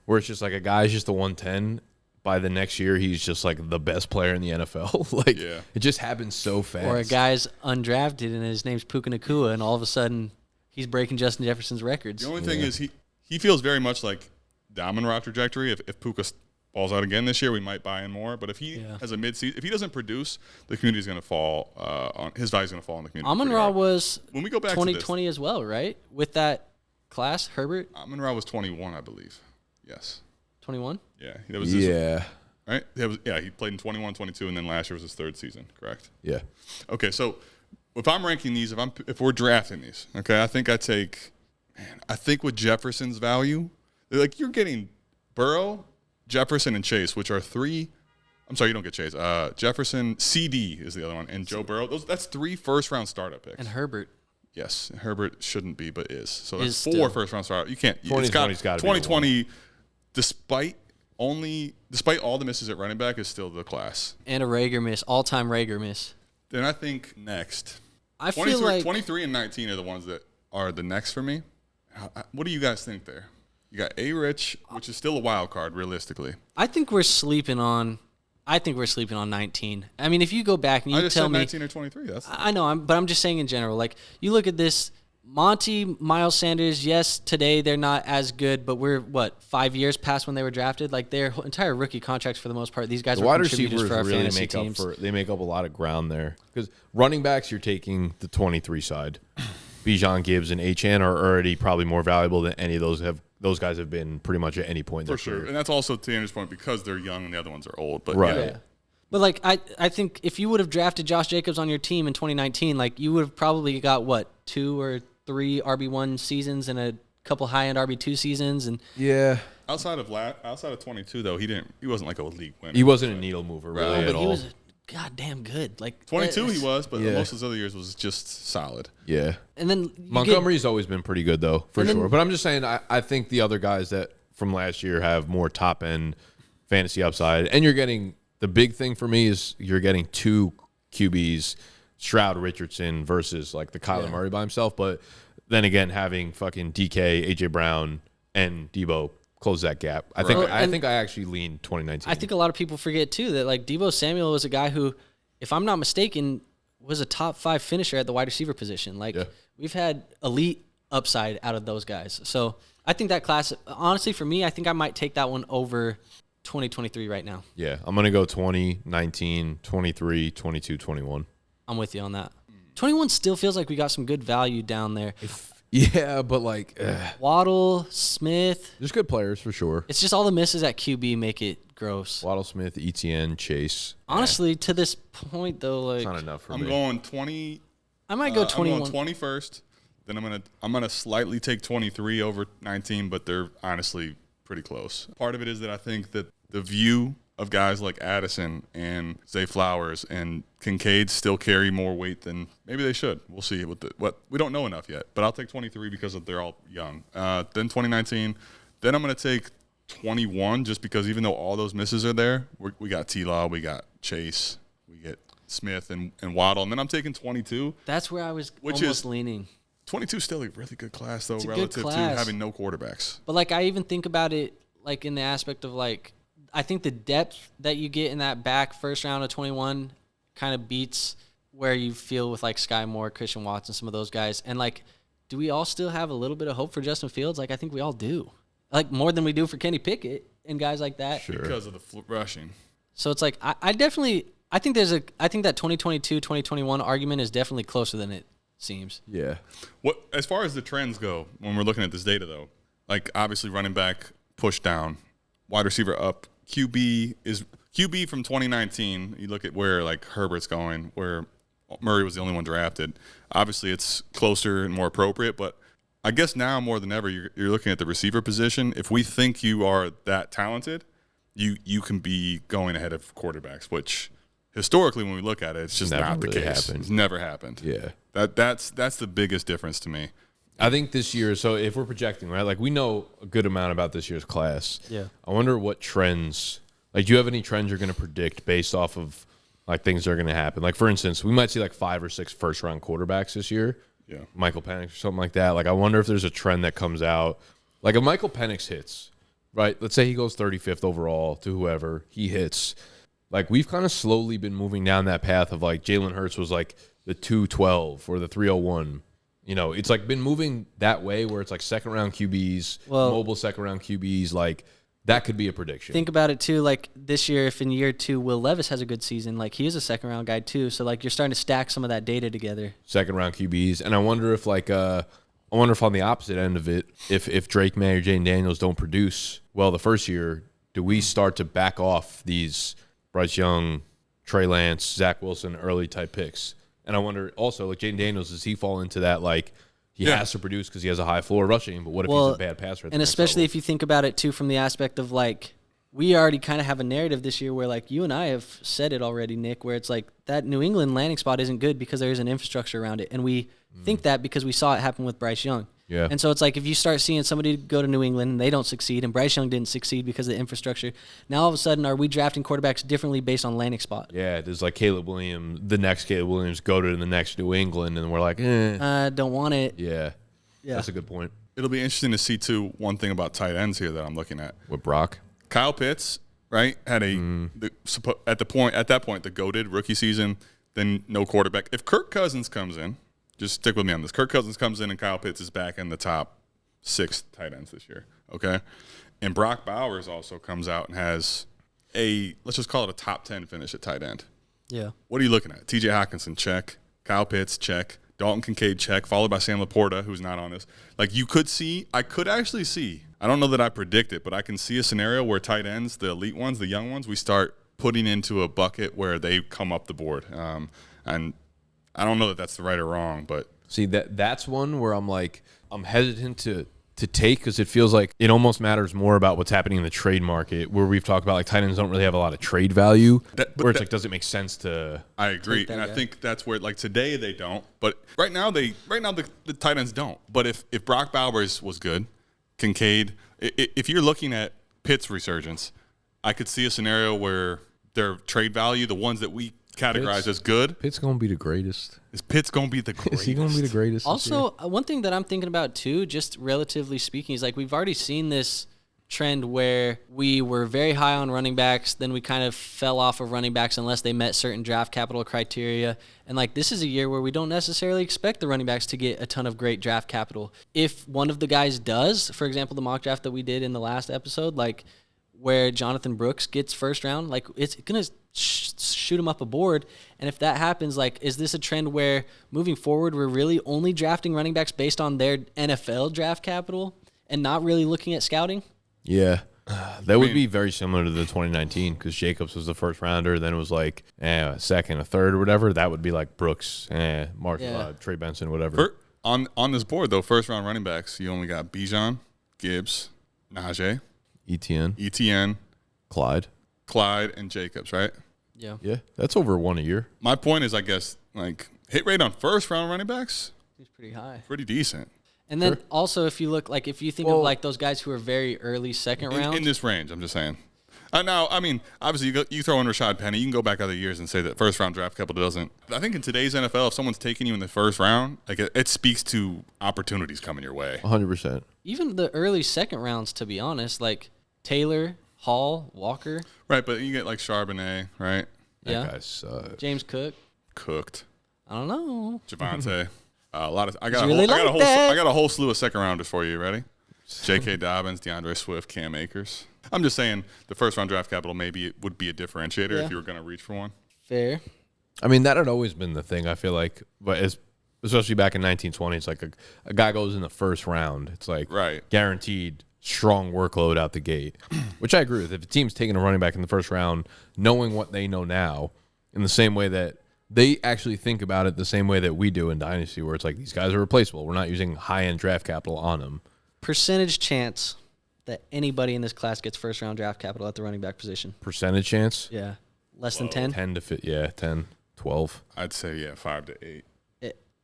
Where it's just like a guy's just a 110. By the next year, he's just like the best player in the NFL. It just happens so fast. Or a guy's undrafted and his name's Puka Nacua, and all of a sudden he's breaking Justin Jefferson's records. The only thing is he feels very much like the Amon-Ra trajectory. If Puka falls out again this year, we might buy in more. But if he has a mid-season, if he doesn't produce, the community's going to fall. His value's going to fall in the community. Amon-Ra was when we go back 2020 as well, right? With that class, Herbert. Amon-Ra was 21, I believe. Yes. 21? Yeah. That was right? He played in 21, 22, and then last year was his 3rd season, correct? Yeah. Okay, so if I'm ranking these, if we're drafting these, okay, I think with Jefferson's value, like you're getting Burrow, Jefferson, and Chase, which are 3. I'm sorry, you don't get Chase. Jefferson, CD is the other one, and Joe Burrow. That's 3 first-round startup picks. And Herbert. Yes, Herbert shouldn't be, but is. So that's Is 4 first-round startup. You can't. 2020's got to be 2020, despite all the misses at running back, is still the class. And a Rager miss, all-time Rager miss. Then I think next. I feel like 23 and 19 are the ones that are the next for me. What do you guys think there? You got A-Rich, which is still a wild card, realistically. I think we're sleeping on 19. I mean, if you go back and you tell me 19 or 23. I know, but I'm just saying in general. Like you look at this Monty, Miles Sanders, yes, today they're not as good, but we're, 5 years past when they were drafted? Like, their entire rookie contracts, for the most part, these guys The are wide contributors receivers for our really fantasy make teams. they make up a lot of ground there. Because running backs, you're taking the 23 side. Bijan, Gibbs, and Achane are already probably more valuable than any of those guys have been pretty much at any point in their For sure. career. And that's also to Andrew's point because they're young and the other ones are old. But Right. Yeah. But, like, I think if you would have drafted Josh Jacobs on your team in 2019, like, you would have probably got, 2 or 3 RB1 seasons and a couple high-end RB2 seasons. And Yeah. outside of 22 though, he wasn't like a league winner. He wasn't a needle mover really Right. at but all. he was goddamn good. Like 22 he was, but Yeah. most of his other years was just solid. Yeah. And then Montgomery's always been pretty good, though, for And then- sure. But I'm just saying, I think the other guys that from last year have more top-end fantasy upside. And you're getting – the big thing for me is you're getting 2 QBs, Stroud, Richardson, versus, like, the Kyler Murray by himself. But then again, having fucking DK, A.J. Brown, and Debo close that gap. I think I actually lean 2019. I think a lot of people forget, too, that, like, Deebo Samuel was a guy who, if I'm not mistaken, was a top 5 finisher at the wide receiver position. Like, we've had elite upside out of those guys. So I think that class, honestly, for me, I think I might take that one over 2023 right now. Yeah, I'm going to go 20, 19, 23, 22, 21. I'm with you on that. 21 still feels like we got some good value down there. Yeah, but, like, Waddle, Smith. there's good players for sure. It's just all the misses at QB make it gross. Waddle, Smith, ETN, Chase. Honestly, to this point, though, like, It's not enough for I'm me. going 20. I might go 21. I'm going 20 first. Then I'm gonna slightly take 23 over 19, but they're honestly pretty close. Part of it is that I think that the view of guys like Addison and Zay Flowers and Kincaid still carry more weight than maybe they should. We'll see what we don't know enough yet. But I'll take 23 because they're all young. Then 2019. Then I'm gonna take 21 just because even though all those misses are there, we got T-Law, we got Chase, we get Smith and Waddle, and then I'm taking 22. That's where I was Which almost is- leaning. 22 is still a really good class, though, a good relative to class. having no quarterbacks. But, like, I even think about it, like, in the aspect of, like, I think the depth that you get in that back first round of 21 kind of beats where you feel with, like, Sky Moore, Christian Watson, some of those guys. And, like, do we all still have a little bit of hope for Justin Fields? Like, I think we all do. Like, more than we do for Kenny Pickett and guys like that. Sure. Because of the rushing. So it's like, I definitely – I think that 2022, 2021 argument is definitely closer than it seems. Yeah. What as far as the trends go, when we're looking at this data, though, like obviously running back push down, wide receiver up, QB from 2019. You look at where like Herbert's going, where Murray was the only one drafted. Obviously, it's closer and more appropriate, but I guess now more than ever, you're looking at the receiver position. If we think you are that talented, you can be going ahead of quarterbacks, which historically, when we look at it, it's just Never not the really case. happened. It's never happened. Yeah. That's the biggest difference to me. I think this year, so if we're projecting, right, like we know a good amount about this year's class. Yeah. I wonder what trends, like, do you have any trends you're going to predict based off of, like, things that are going to happen? Like, for instance, we might see, like, 5 or 6 first-round quarterbacks this year. Yeah. Michael Penix or something like that. Like, I wonder if there's a trend that comes out. Like, if Michael Penix hits, right, let's say he goes 35th overall to whoever he hits. Like, we've kind of slowly been moving down that path of, like, Jalen Hurts was, like, the 212 or the 301. You know, it's, like, been moving that way where it's, like, second-round QBs, mobile second-round QBs. Like, that could be a prediction. Think about it, too. Like, this year, if in year 2 Will Levis has a good season, like, he is a second-round guy, too. So, like, you're starting to stack some of that data together. Second-round QBs. And I wonder if, like, on the opposite end of it, if Drake May or Jane Daniels don't produce well the first year, do we start to back off these Bryce Young, Trey Lance, Zach Wilson early type picks? And I wonder also, like, Jane Daniels, does he fall into that, like, he has to produce because he has a high floor rushing, but what if he's a bad passer at the And next especially level? if you think about it, too, from the aspect of, like, we already kind of have a narrative this year where, like, you and I have said it already, Nick, where it's like that New England landing spot isn't good because there is an infrastructure around it. And we think that because we saw it happen with Bryce Young. Yeah. And so it's like if you start seeing somebody go to New England and they don't succeed and Bryce Young didn't succeed because of the infrastructure, now all of a sudden are we drafting quarterbacks differently based on landing spot? Yeah, there's like Caleb Williams, the next Caleb Williams go to the next New England, and we're like, Don't want it. yeah. That's a good point. It'll be interesting to see, too, one thing about tight ends here that I'm looking at. With Brock? Kyle Pitts, right, had at that point, the goated rookie season, then no quarterback. If Kirk Cousins comes in just stick with me on this. Kirk Cousins comes in and Kyle Pitts is back in the top 6 tight ends this year, okay? And Brock Bowers also comes out and has let's just call it a top 10 finish at tight end. Yeah. What are you looking at? TJ Hawkinson, check. Kyle Pitts, check. Dalton Kincaid, check. Followed by Sam Laporta, who's not on this. Like, I could actually see, I don't know that I predict it, but I can see a scenario where tight ends, the elite ones, the young ones, we start putting into a bucket where they come up the board. And I don't know that that's the right or wrong, but. See, that's one where I'm hesitant to take because it feels like it almost matters more about what's happening in the trade market, where we've talked about like tight ends don't really have a lot of trade value. Like, does it make sense to? I agree, and I think that's where like today they don't, but right now the tight ends don't. But if Brock Bowers was good, Kincaid, if you're looking at Pitt's resurgence, I could see a scenario where their trade value, the ones that we categorize as good. Pitt's gonna be the greatest. Is Pitt's gonna be the greatest? Is he gonna be the greatest? Also, one thing that I'm thinking about too, just relatively speaking, is like we've already seen this trend where we were very high on running backs, then we kind of fell off of running backs unless they met certain draft capital criteria. And like this is a year where we don't necessarily expect the running backs to get a ton of great draft capital. If one of the guys does, for example, the mock draft that we did in the last episode, like where Jonathan Brooks gets first round, like it's going to shoot him up a board. And if that happens, like, is this a trend where moving forward, we're really only drafting running backs based on their NFL draft capital and not really looking at scouting? Yeah. That would be very similar to the 2019 because Jacobs was the first rounder. Then it was like a second, a third, or whatever. That would be like Brooks, Trey Benson, whatever. On this board, though, first round running backs, you only got Bijan, Gibbs, Najee, ETN, Clyde, and Jacobs, right? Yeah. Yeah, that's over one a year. My point is, I guess, like hit rate on first round running backs, He's pretty high. pretty decent. And then also, if you look, like, if you think of like those guys who are very early second round In this range, I'm just saying. Now, I mean, obviously, you throw in Rashad Penny. You can go back other years and say that first round draft capital doesn't. I think in today's NFL, if someone's taking you in the first round, like it speaks to opportunities coming your way. 100%. even the early second rounds, to be honest, like Taylor, Hall, Walker. Right, but you get like Charbonnet, right? Yeah. That guy's James Cook. Cooked. I don't know. Javante. A lot of. I got a whole slew of second rounders for you. Ready? J.K. Dobbins, DeAndre Swift, Cam Akers. I'm just saying the first round draft capital maybe it would be a differentiator if you were going to reach for one. Fair. I mean, that had always been the thing, I feel like. But especially back in 1920, it's like a guy goes in the first round. It's like guaranteed strong workload out the gate, which I agree with. If a team's taking a running back in the first round, knowing what they know now, in the same way that they actually think about it the same way that we do in Dynasty, where it's like these guys are replaceable. We're not using high-end draft capital on them. Percentage chance that anybody in this class gets first-round draft capital at the running back position. Percentage chance? Yeah. Less than 10? 10 to 10, 12. I'd say, 5 to 8.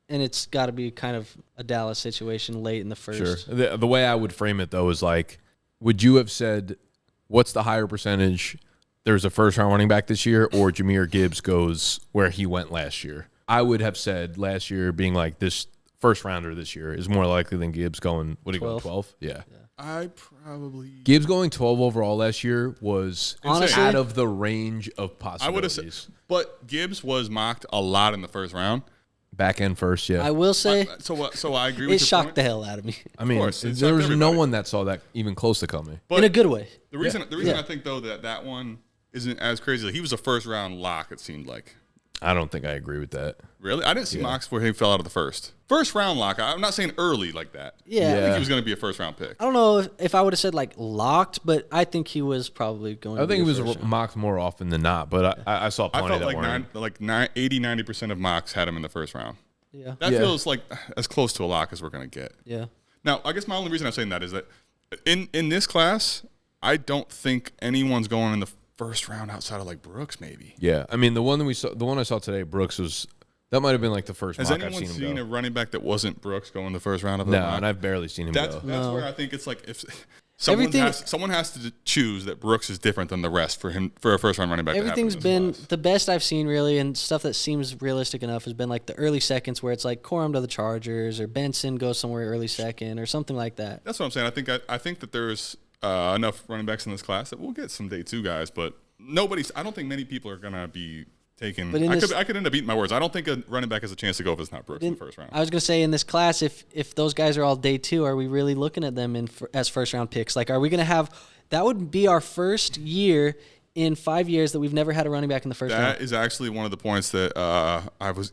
And it's got to be kind of a Dallas situation late in the first. Sure. The way I would frame it, though, is like, would you have said, what's the higher percentage? There's a first-round running back this year, or Jahmyr Gibbs goes where he went last year? I would have said last year being like this first-rounder this year is more likely than Gibbs going, what do you go, 12? Yeah. I probably... Gibbs going 12 overall last year was honestly out of the range of possibilities. I would have said... But Gibbs was mocked a lot in the first round. Back end first, yeah. I will say... So I agree with it your shocked point. the hell out of me. I mean, there was no one that saw that even close to coming. But in a good way. The reason I think, though, that one isn't as crazy. He was a first-round lock, it seemed like. I don't think I agree with that. Really? I didn't see mocks where he fell out of the first. First-round lock. I'm not saying early like that. Yeah. I think he was going to be a first-round pick. I don't know if I would have said, like, locked, but I think he was probably going to be I think he was first round. mocked more often than not, but I saw plenty I felt that like weren't. 80-90% of mocks had him in the first round. Yeah. That feels like as close to a lock as we're going to get. Yeah. Now, I guess my only reason I'm saying that is that in this class, I don't think anyone's going in the first round outside of like Brooks, maybe. Yeah, I mean the one I saw today, Brooks that might have been like the first Has mock anyone I've seen him seen go. a running back that wasn't Brooks go in the first round of a No, mock? and I've barely seen him go. That's where I think it's like if someone has to choose that Brooks is different than the rest for a first round running back. Everything's been the best I've seen, really, and stuff that seems realistic enough has been like the early seconds where it's like Corum to the Chargers or Benson goes somewhere early second or something like that. That's what I'm saying. I think that there's enough running backs in this class that we'll get some day two guys, but I don't think many people are gonna be taken. But I could end up eating my words. I don't think a running back has a chance to go if it's not Brooks in the first round. I was going to say in this class, if those guys are all day 2, are we really looking at them as first round picks? Like, are we going to have that would be our first year in 5 years that we've never had a running back in the first round. That is actually one of the points that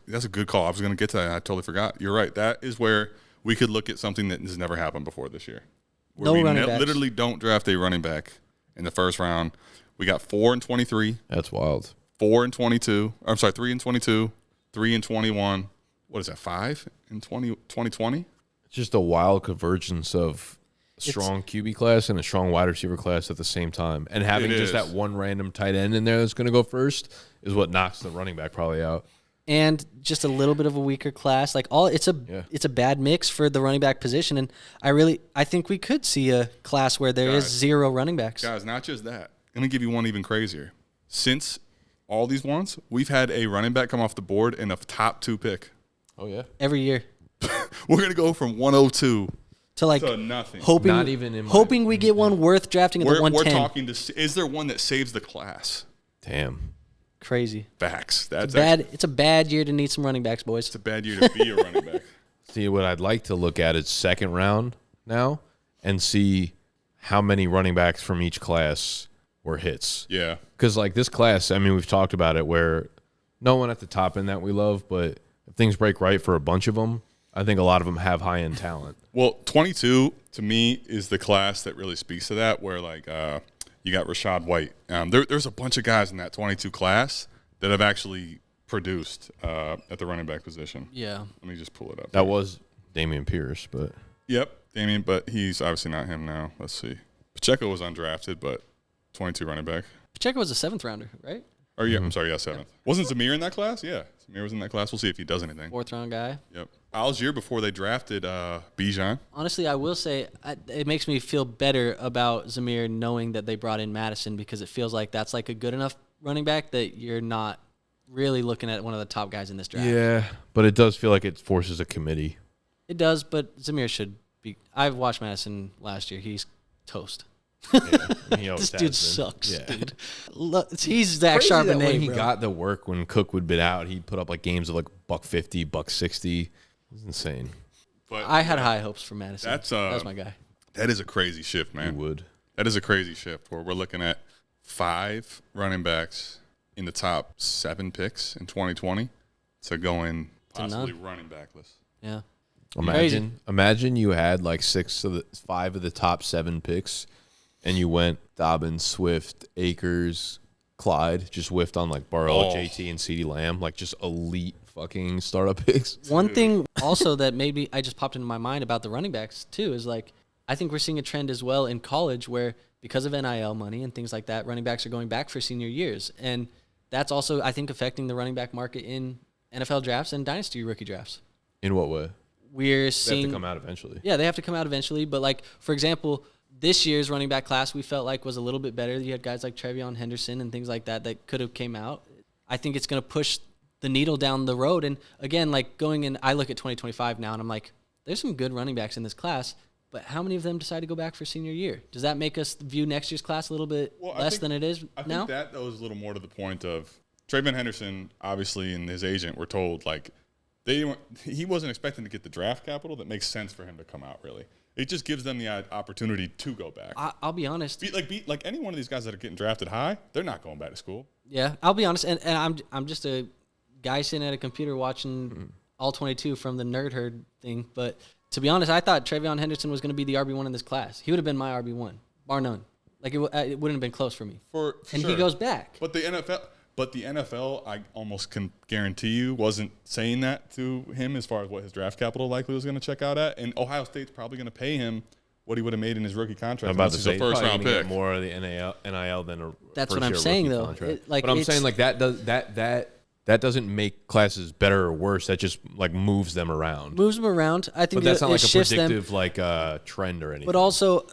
that's a good call. I was going to get to that, and I totally forgot. You're right. That is where we could look at something that has never happened before this year. Where no we running backs. Literally don't draft a running back in the first round. We got 4 and 23. That's wild. 4 and 22. I'm sorry, 3 and 22. 3 and 21. What is that, 5 in 2020? It's just a wild convergence of a strong QB class and a strong wide receiver class at the same time. And having just that one random tight end in there that's going to go first is what knocks the running back probably out. And just a little bit of a weaker class. Like it's a bad mix for the running back position. And I think we could see a class where there is 0 running backs. Guys, not just that. Let me give you one even crazier. Since all these ones, we've had a running back come off the board in a top 2 pick. Oh, yeah. Every year. We're going to go from 102 to nothing. Hoping, not even in hoping we get one worth drafting at the 110. We're talking is there one that saves the class? Damn. Crazy. Facts. It's a bad year to need some running backs, boys. It's a bad year to be a running back. See, what I'd like to look at is second round now and see how many running backs from each class were hits. Yeah. Because, like, this class, I mean, we've talked about it where no one at the top end that we love, but if things break right for a bunch of them, I think a lot of them have high-end talent. Well, 22, to me, is the class that really speaks to that, where, like, you got Rashad White. There's a bunch of guys in that 22 class that have actually produced at the running back position. Yeah. Let me just pull it up. That was Dameon Pierce, but... Yep, Damian, but he's obviously not him now. Let's see. Pacheco was undrafted, but 22 running back. Pacheco was a 7th rounder, right? Oh, yeah, I'm sorry, 7th. Wasn't Zamir in that class? Yeah, Zamir was in that class. We'll see if he does anything. 4th round guy. Yep. Algier before they drafted Bijan. Honestly, I will say it makes me feel better about Zamir knowing that they brought in Madison, because it feels like that's like a good enough running back that you're not really looking at one of the top guys in this draft. Yeah, but it does feel like it forces a committee. It does, but Zamir should be. I've watched Madison last year. He's toast. Yeah, this dude sucks, dude. He's Zach Crazy Charbonnet, that when he bro. got the work when Cook would been out, he'd put up like games of like $150, $160. It was insane. But I had high hopes for Madison. That's my guy. That is a crazy shift, man. You would. That is a crazy shift where we're looking at 5 running backs in the top 7 picks in 2020 to going possibly running backless. Yeah. Imagine you had like 5 of the top 7 picks, and you went Dobbins, Swift, Akers, Clyde, just whiffed on like Burrow, JT, and CeeDee Lamb, like just elite fucking startup picks. One thing also that maybe I just popped into my mind about the running backs too is like I think we're seeing a trend as well in college where because of NIL money and things like that, running backs are going back for senior years, and that's also I think affecting the running back market in NFL drafts and dynasty rookie drafts. In what way? We're seeing They have to come out eventually. Yeah, they have to come out eventually. But like for example, this year's running back class we felt like was a little bit better. You had guys like Trevion Henderson and things like that could have came out. I think it's going to push the needle down the road. And again, like going in, I look at 2025 now and I'm like, there's some good running backs in this class, but how many of them decide to go back for senior year? Does that make us view next year's class a little bit less than it is now? I think that was a little more to the point of Trevion Henderson, obviously, and his agent were told like he wasn't expecting to get the draft capital that makes sense for him to come out. Really, it just gives them the opportunity to go back. I'll be honest. Like any one of these guys that are getting drafted high, they're not going back to school. Yeah, I'll be honest, and I'm just a guy sitting at a computer watching all 22 from the nerd herd thing. But to be honest, I thought Trevion Henderson was going to be the RB1 in this class. He would have been my RB1, bar none. Like it wouldn't have been close for me. For and sure. He goes back. But the NFL, I almost can guarantee you, wasn't saying that to him as far as what his draft capital likely was going to check out at. And Ohio State's probably going to pay him what he would have made in his rookie contract. I'm about to say he's a first round pick. Get more of the NIL than a That's what I'm saying though. But I'm saying like that doesn't make classes better or worse. That just like moves them around. I think but that's not like a them, predictive like trend or anything. But also,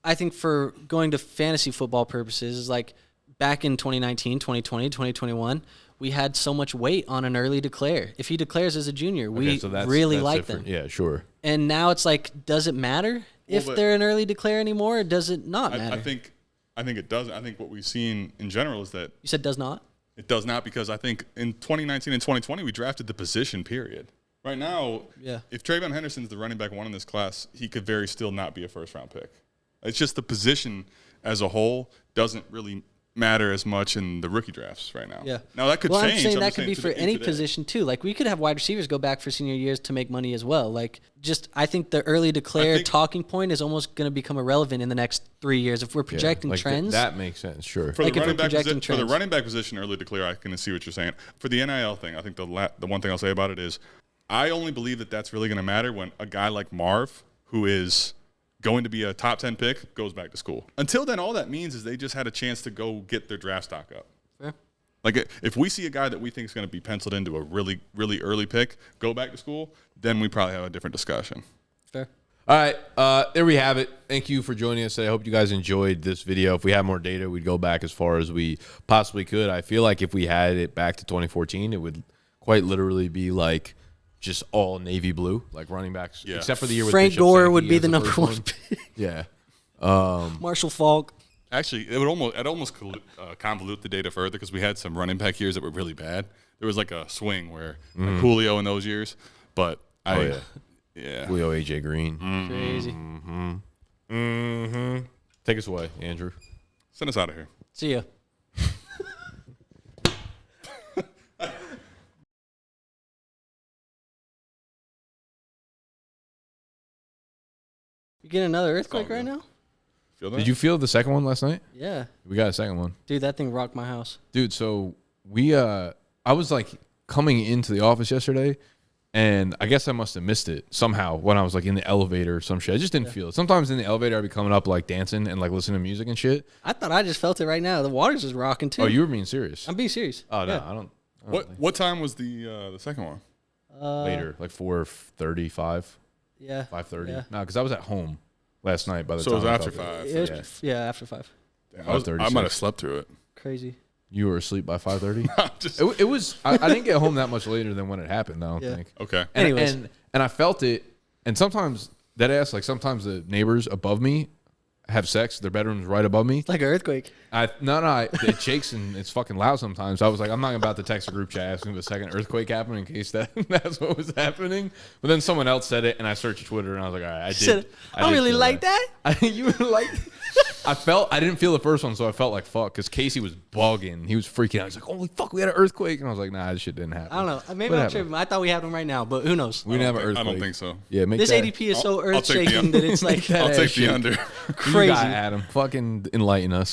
I think for going to fantasy football purposes is like back in 2019, 2020, 2021, we had so much weight on an early declare. If he declares as a junior, we really like them. Yeah, sure. And now it's like, does it matter if they're an early declare anymore, or does it not matter? I think it doesn't. I think what we've seen in general is that you said does not. It does not, because I think in 2019 and 2020 we drafted the position period. Right now, if Trayvon Henderson's the running back 1 in this class, he could very still not be a first-round pick. It's just the position as a whole doesn't really matter as much in the rookie drafts right now. Yeah. Now that could change. I'm saying that could be for any position too. Like we could have wide receivers go back for senior years to make money as well. Like I think the early declare talking point is almost going to become irrelevant in the next 3 years if we're projecting trends. That makes sense. Sure. For the running back position, early declare, I can see what you're saying. For the NIL thing, I think the one thing I'll say about it is I only believe that that's really going to matter when a guy like Marv, who is going to be a top 10 pick, goes back to school. Until then, all that means is they just had a chance to go get their draft stock up. Fair. Like if we see a guy that we think is going to be penciled into a really, really early pick, go back to school, then we probably have a different discussion. Fair. All right, there we have it. Thank you for joining us today. I hope you guys enjoyed this video. If we had more data, we'd go back as far as we possibly could. I feel like if we had it back to 2014, it would quite literally be like just all navy blue, like running backs, except for the year with Frank Bishop Gore Sankey would be as the the number first 1 pick. Yeah. Marshall Faulk. Actually, it almost convolute the data further because we had some running back years that were really bad. There was like a swing where like Julio in those years, but Julio, AJ Green. Crazy. Take us away, Andrew. Send us out of here. See ya. You getting another earthquake right now? Feel that? Did you feel the second one last night? Yeah. We got a second one. Dude, that thing rocked my house. Dude, so I was like coming into the office yesterday, and I guess I must have missed it somehow when I was like in the elevator or some shit. I just didn't feel it. Sometimes in the elevator I'd be coming up like dancing and like listening to music and shit. I thought I just felt it right now. The water's just rocking too. Oh, you were being serious? I'm being serious. Oh, no, Yeah. I don't What time was the second one? later, like 4:35, Yeah. 5:30. Yeah. No, because I was at home last night by the So time it was I after felt it. 5. It was, yeah, after 5. Damn, 5:36. I might have slept through it. Crazy. You were asleep by 5:30? Just It was. I didn't get home that much later than when it happened. I don't Yeah. think. okay. And, Anyways. and I felt it. And sometimes like sometimes the neighbors above me have sex. Their bedroom's right above me. It's like an earthquake. It shakes and it's fucking loud sometimes. I was like, I'm not about to text a group chat asking if a second earthquake happened in case that's what was happening. But then someone else said it, and I searched Twitter, and I was like, all right, I don't really like that. You like? I didn't feel the first one, so I felt like fuck because Casey was bugging. He was freaking out. He's like, holy fuck, we had an earthquake, and I was like, nah, this shit didn't happen. I don't know. Maybe I'm tripping. I thought we had them right now, but who knows? We didn't have an earthquake. I don't think so. Yeah, make This that, ADP is so I'll take the earth shaking that it's like I'll take shit. the under. You crazy. got Adam. Fucking enlighten us.